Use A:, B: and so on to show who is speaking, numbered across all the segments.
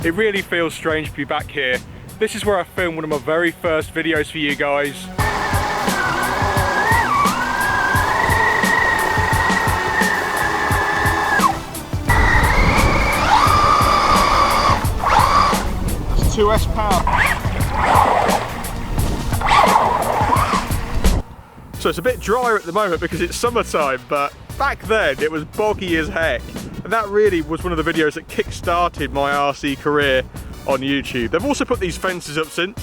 A: It really feels strange to be back here. This is where I filmed one of my very first videos for you guys. That's 2S power. So it's a bit drier at the moment because it's summertime, but back then it was boggy as heck. And that really was one of the videos that kick-started my RC career on YouTube. They've also put these fences up since.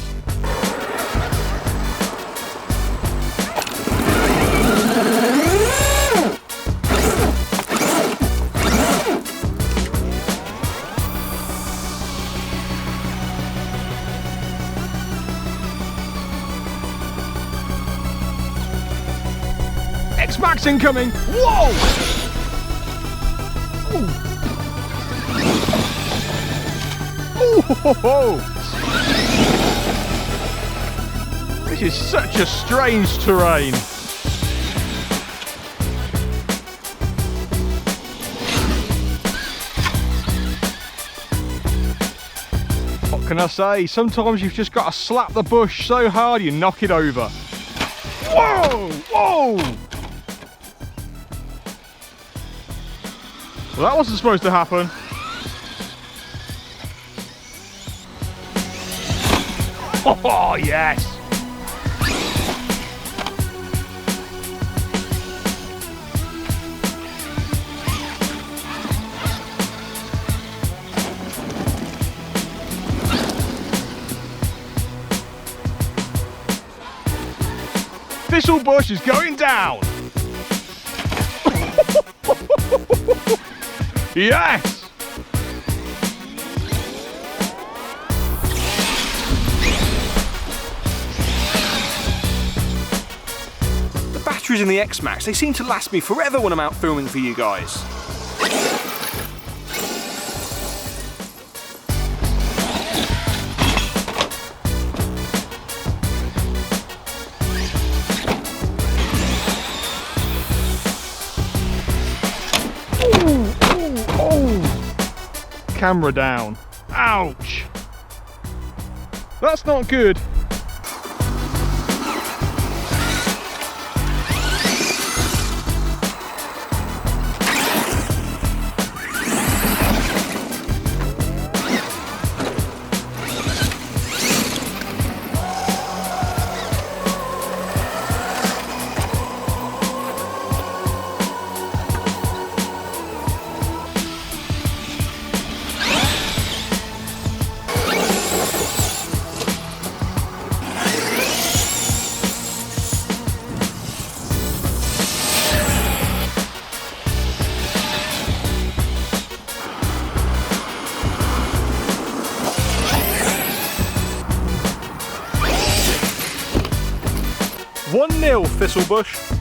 A: X-MAXX incoming! Whoa! Oh, this is such a strange terrain. What can I say? Sometimes you've just got to slap the bush so hard you knock it over. Whoa! Whoa! Well, that wasn't supposed to happen. Oh, yes! Thistle bush is going down! Yes!
B: Batteries in the X-MAXX, they seem to last me forever when I'm out filming for you guys.
A: Camera down. Ouch! That's not good. One 0 Thistlebush.